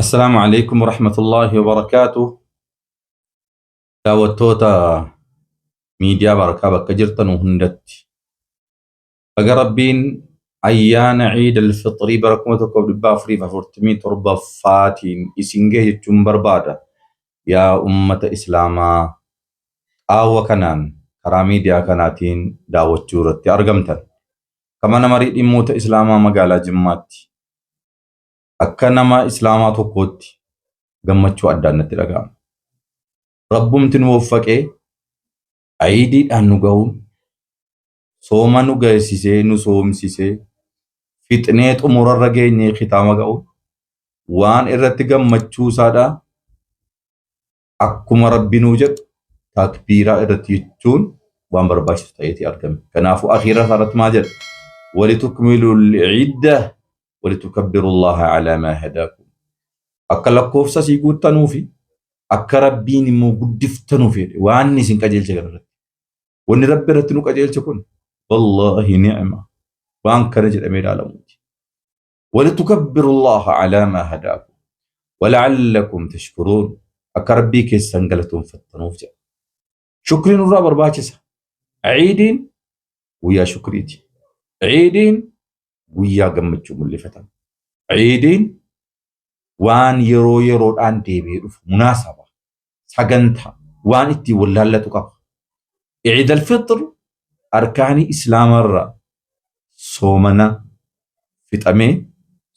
السلام عليكم ورحمة الله وبركاته. daawwattoota miidiyaa Barakaa bakka jirtan hundatti baga Rabbiin ayyaana Ciid al-Fixrii bara 1447ffaatiin isin ga'e jechuun barbaada. Yaa ummata Islaamaa qaawwa kanaan karaa miidiyaa kanaatiin daawwachuu irratti argamtan kama namarii dhimmoota Islaamaa magaalaa Jimmaatti akka nama Islaamaa tokkootti gammachuu addaan natti dhaga'ama. Rabbumti nu waffaqee Ciidiidhaan nu ga'uun sooma nu ga'eessisee nu soomsisee fixnee xumurarra geenyee khitaama ga'uun waan irratti gammachuu isaadha. Akkuma Rabbi nuu jedhu takbiiraa irratti jechuun waan barbaachisu ta'eeti argame. Kanaafuu akhiira irratti maal jedha? walitukmilul cidda walitukabbirullaha calaa maa hadaakum. Akka lakkoofsa sii guuttanuufi akka Rabbiin immoo guddiftanuuf jedhe waan isin qajeelche kanarratti. Wanni Rabbi irratti nu qajeelche kun wallahi ni'ma waan kana jedhamee ilaalamuuti. walitukabbirullaha calaa maa hadaakum wala'allakum tashkuruun. akka Rabbii keessan galatoonfattanuuf jedha. Shukriin irraa barbaachisa. Ciidiin guyyaa shukriiti. Ciidiin guyyaa gammachuu mul'ifatan. Ciidiin waan yeroo yeroodhaan deebi'ee dhufu munaasaba sagantaa waan ittiin wallaallatu qaba. Ciid al-Fixr arkaanii islaamarraa soomana fixamee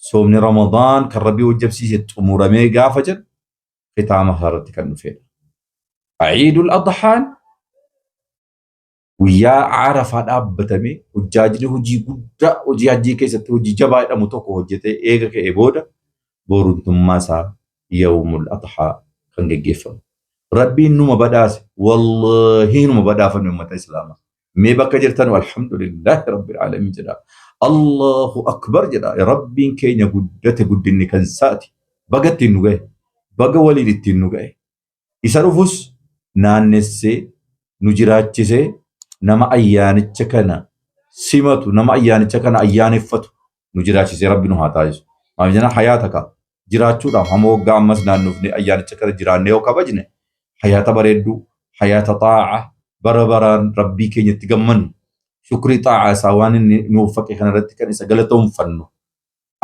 soomni Ramadaan kan Rabbii wajjabsiise xumuramee gaafa jedhu khitaama irratti kan dhufedha. Ciidul Adhaan guyyaa Arafaa dhaabbatamee hojjaajni hojii guddaa hojii hajjii keessatti hojii jabaa jedhamu tokko hojjetee eega ka'ee booda booruntummaa isaa yawmul adhaa kan geggeeffamu. Rabbiin numa badhaase wallahi numa badhaafame ummata Islaamaa. Mee bakka jirtan alhamdulillahi rabbil aalamiin jedha. Allahu akbar jedha. Rabbiin keenya guddate guddinni kan isaati. Baga ittiin nu ga'e. Baga waliin ittiin nu ga'e. Isa dhufus naannessee nu jiraachisee nama ayyaanicha kana simatu nama ayyaanicha kana ayyaaneffatu nu jiraachisee Rabbi nu haa taasisu. Maaf jenna hayaata qaba. Jiraachuudhaaf hamma waggaa ammas naannoofne ayyaanicha kana jiraannee yoo kabajne hayaata bareedduu hayaata xaa'a bara baraan Rabbii keenyatti gammannu shukrii xaa'a isaa waan inni nu waffaqe kanarratti kan isa galatoonfannu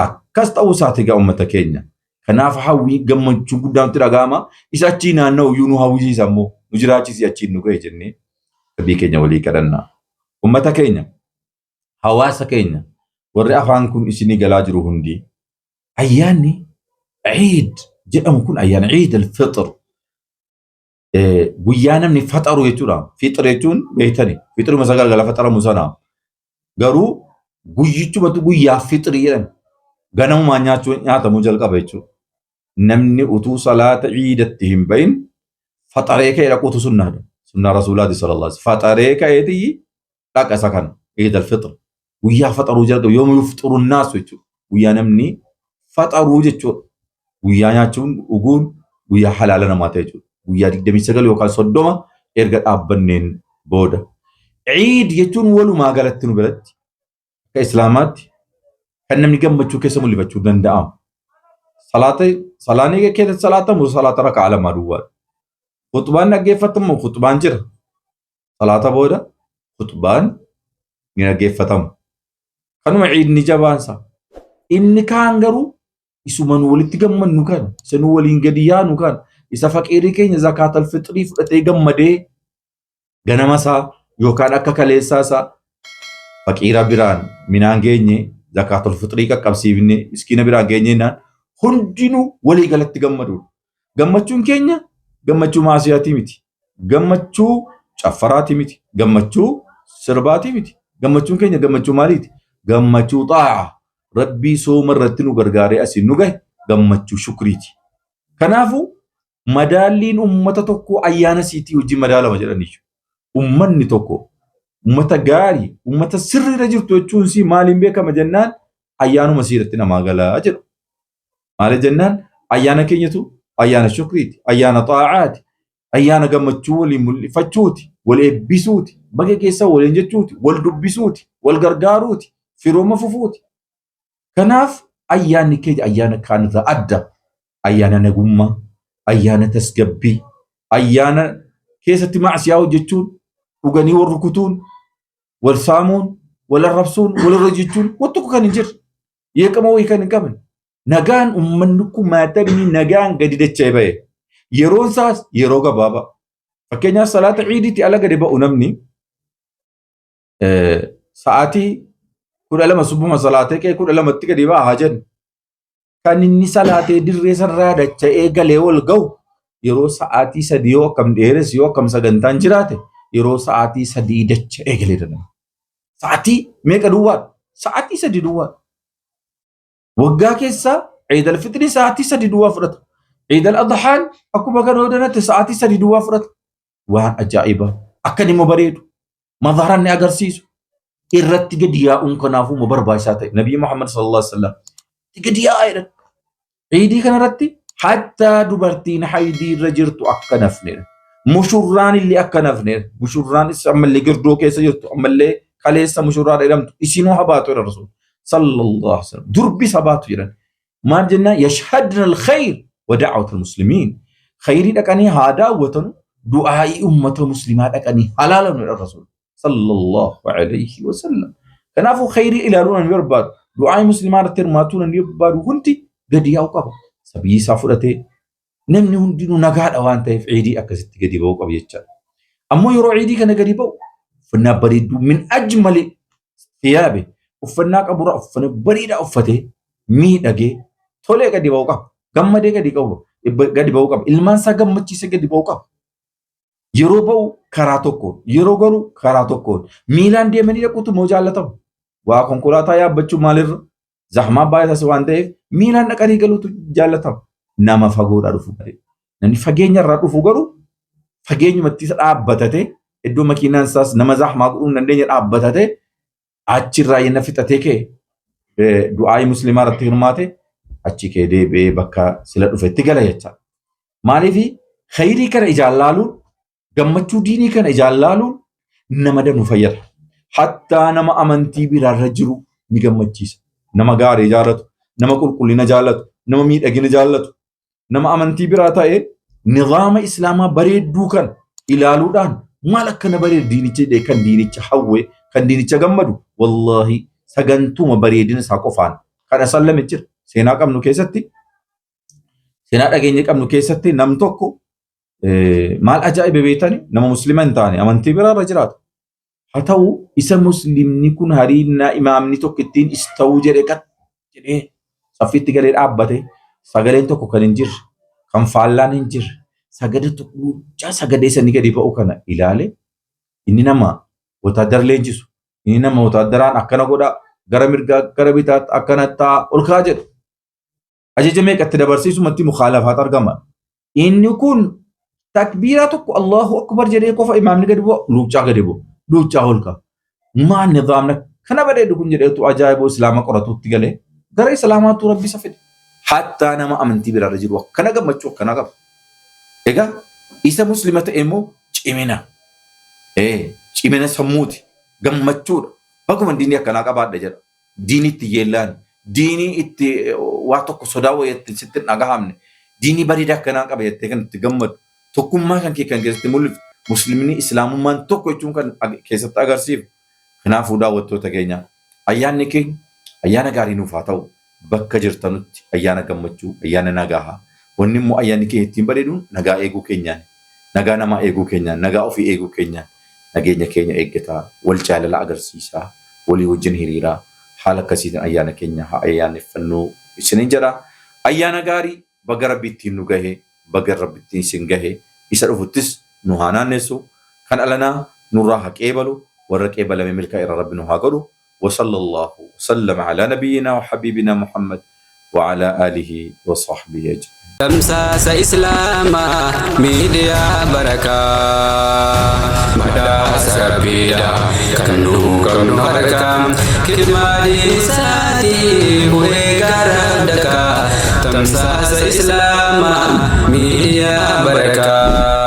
akkas ta'uu isaati gaa ummata keenya. Kanaaf hawwii gammachuu guddaatti dhaga'ama. Isa achii naanna'u iyyuu nu hawwisiisa immoo nu jiraachisi achiin nu ga'e jennee Rabbii keenya walii kadhannaa. Ummata keenya hawaasa keenya warri afaan kun isinii galaa jiru hundi ayyaanni Ciid jedhamu kun ayyaana Ciid al-Fixr guyyaa namni faxaru jechuudha. Fixr jechuun beektani fixruma sagal gala faxaramu sana garuu guyyichumatu guyyaa fixri jedhama. Ganamumaan nyaatamuu jalqaba jechuudha. Namni utuu salaata ciidatti hin bahin faxaree ka'ee dhaquutu sunnaadha. Sunnaa Rasuulaati sallallahu alaihi wasallam. Faxaree ka'eetii dhaqa isa kana Ciid al-Fixr guyyaa faxaruu jalqaba yooma yufxiru naasu jechuudha. Guyyaa namni faxaruu jechuudha. Guyyaa nyaachuun dhuguun guyyaa halaala namaa ta'e jechuudha. Guyyaa 29 yookaan 30 erga dhaabbanneen booda. Ciid jechuun walumaa galatti nu biratti akka Islaamaatti kan namni gammachuu keessa mul'ifachuu danda'amu. Salaanii keessatti salaatamu salaata rakaa lamaa duwwaadha. Khutbaan dhaggeeffatamu khutbaan jira. Salaata booda khutbaan ni dhaggeeffatamu. Kanuma ciidni jabaansa. Inni kaan garuu isuma nu walitti gammannu kan isa nu waliin gadi yaanu kan isa faqiirii keenya zakaat al-fixrii fudhatee gammadee ganama isaa yookaan akka kaleessaa isaa faqiira biraan minaan geenye zakaat al-fixrii qaqqabsiifne miskiina biraan geenyeenaan hundinuu walii galatti gammaduudha. Gammachuun keenya gammachuu maasiyaatii miti. Gammachuu caffaraati miti. Gammachuu sirbaatii miti. Gammachuun keenya gammachuu maaliiti? Gammachuu xaa'a. Rabbii sooma irratti nu gargaaree asiin nu gahe gammachuu shukriiti. Kanaafuu madaalliin ummata tokko ayyaana siitii wajjin madaalama jedhaniiru. Ummanni tokko ummata gaarii ummata sirriirra jirtu jechuun si maaliin beekama jennaan ayyaanuma siirratti namaa galaa jedhu. Maali jennaan ayyaana keenyatu ayyaana shukriiti, ayyaana xaa'aati, ayyaana gammachuu waliin mul'ifachuuti, wal eebbisuuti, baga keessa waliin jechuuti, wal dubbisuuti, wal gargaaruuti, firooma fufuuti. Kanaaf ayyaanni keenya ayyaana kaanirraa adda. ayyaana nagummaa, ayyaana tasgabbii, ayyaana keessatti macsiyaa hojjechuun, dhuganii wal rukutuun, wal saamuun, wal arrabsuun, wal irra jechuun wanti tokko kan hin jirre. Yeeqama wayii kan hin qaban. Nagaan uummanni kun maatamni nagaan gadi dacha'ee ba'e. Yeroon isaas yeroo gabaabaa. Fakkeenyaaf salaata ciidiitti ala gadi ba'u namni sa'aatii 12 subbuma salaatee kee 12tti gadi ba'a haa jennu. Kan inni salaatee dirree sarraa dacha'ee galee ol ga'u yeroo sa'aatii 3 yoo akkam dheeres yoo akkam sagantaan jiraate yeroo sa'aatii 3 dacha'ee galee danda'a. Sa'aatii meeqa duwwaa? Sa'aatii 3 duwwaa. Waggaa keessaa Eid al-Fitrii sa'aatii 3 duwwaa fudhata. Eid al-Adhaan akkuma kan odanatti sa'aatii 3 duwwaa fudhata. Waan ajaa'ibaa akka inni bareedu madharan ni agarsiisu irratti gadi yaa'uun kanaafuu ma barbaachisaa ta'e Nabii Muhammad sallallahu alaihi wasallam gadi yaa'aa jedhan. Eidii kanarratti hatta dubartiin haydii irra jirtu akka nafneedha. Mushurraan illee akka nafneedha. Mushurraan ammallee girdoo keessa jirtu ammallee kaleessa mushurraa jedhamtu isinuu habaatu jedha Rasuul sallallahu alaihi wasallam. Durbis habaatu jedhan. Maal jennaan yashhadna al-khayr wa da'wat al-muslimin. Khayrii dhaqanii haa daawwatan du'aa'ii ummata muslimaa dhaqanii halaalan jedha Rasuul sallallahu alaihi wasallam. Kanaafuu khayrii ilaaluun ni barbaadu. Du'aa'ii muslimaa irratti hirmaatuun ni barbaadu hundi gadi yaa'u qaba. Sabii isaa fudhatee namni hundinuu nagaadha waan ta'eef ciidii akkasitti gadi ba'uu qaba jechaadha. Ammoo yeroo ciidii kana gadi ba'u uffannaa bareedduu min ajmali thiyaabe uffannaa qaburraa uffannaa bareedaa uffatee miidhagee tolee gadi ba'uu qaba. Gammadee gadi ba'uu qaba. Ilmaan isaa gammachiisee gadi ba'uu qaba. Yeroo ba'u karaa tokkoon yeroo galu karaa tokkoon miilaan deemanii dhaquutu moo jaallatamu. Waa konkolaataa yaabbachuu maalirra zahmaa baay'atas waan ta'eef miilaan dhaqanii galuutu jaallatama. Nama fagoodhaa dhufu garuu namni fageenya irraa dhufu garuu fageenyumatti isa dhaabbatatee iddoo makiinaan isaas nama zahmaa godhuu hin dandeenye dhaabbatatee achirraa yenna fixatee ka'e du'aa'ii muslimaa irratti hirmaate achi ka'ee deebi'ee bakka sila dhufetti gala jechaadha. Maaliif khayrii kana ijaan laaluun gammachuu diinii kana ijaan laaluun nama danuu fayyada. Hattaa nama amantii biraarra jiru ni gammachiisa. Nama gaarii jaallatu, nama qulqullina jaallatu, nama miidhagina jaallatu, nama amantii biraa ta'ee nizaama islaamaa bareedduu kan ilaaluudhaan maal akkana bareedu diinicha kan diinicha hawwe kan diinicha gammadu wallahi sagantuma bareedina isaa qofaan kana sallame jira. Seenaa qabnu keessatti seenaa dhageenya qabnu keessatti nam tokko maal ajaa'iba beetani nama muslima hin taane amantii biraarra jiraatu. Haa ta'u isa muslimni kun hariinaa imaamni tokko ittiin ista'uu jedhe qat jedhee saffiitti galee dhaabbate sagaleen tokko kan hin jirre kan faallaan hin jirre sagada tokko guddaa sagadee sanii gadi ba'u kana ilaale inni nama wataadara leenjisu inni nama wataadaraan akkana godhaa gara mirgaa gara bitaatti akkana ta'a ol kaa jedhu ajaja meeqatti dabarsiisumatti mukhaalafaat argama. Inni kun takbiiraa tokko Allahu akbar jedhee qofa imaamni gadi bu'a luuccaa gadi bu'a. Luuccaa holka maan nizaamna kana bareedu kun jedheetu ajaa'iboo islaama qoratuutti galee gara islaamaatu rabbi isa fide. Hattaa nama amantii biraarra jiru akkana gammachuu akkana qaba. Egaa isa muslima ta'e immoo cimina sammuuti gammachuudha. Bakkuma diinii akkanaa qabaadha jedha. Diinii itti yeellaan diinii itti waa tokko sodaa wayiitti sitti hin dhagahamne diinii bareedaa akkanaa qaba jettee kan itti gammadu tokkummaa kan kee kan keessatti mul'ifu. Muslimni islaamummaan tokko jechuun kan keessatti agarsiifu. Kanaafuu daawwattoota keenya ayyaanni keenya ayyaana gaarii nuuf haa ta'u bakka jirtanutti ayyaana gammachuu ayyaana nagaa. Wanni immoo ayyaanni keenya ittiin bareeduun nagaa eeguu keenyaan nagaa namaa eeguu keenyaan nagaa ofii eeguu keenyaan nageenya keenya eeggataa wal jaalala agarsiisaa walii wajjin hiriiraa haala akkasiitiin ayyaana keenya haa ayyaaneffannuu isiniin jedha. Ayyaana gaarii baga rabbi ittiin nu gahe baga rabbi ittiin isin gahe isa dhufuttis nu haa naannessu kan alanaa nurraa haa qeebalu warra qeebalame milkaa irra rabbi nu haa godhu. وصلى الله وسلم على نبينا وحبيبنا محمد وعلى آله وصحبه أجمعين. تمساس إسلاما ميديا بركة مدى سربيدا كنو بركة كمالي ساتي ويقرب دكا تمساس إسلاما ميديا بركة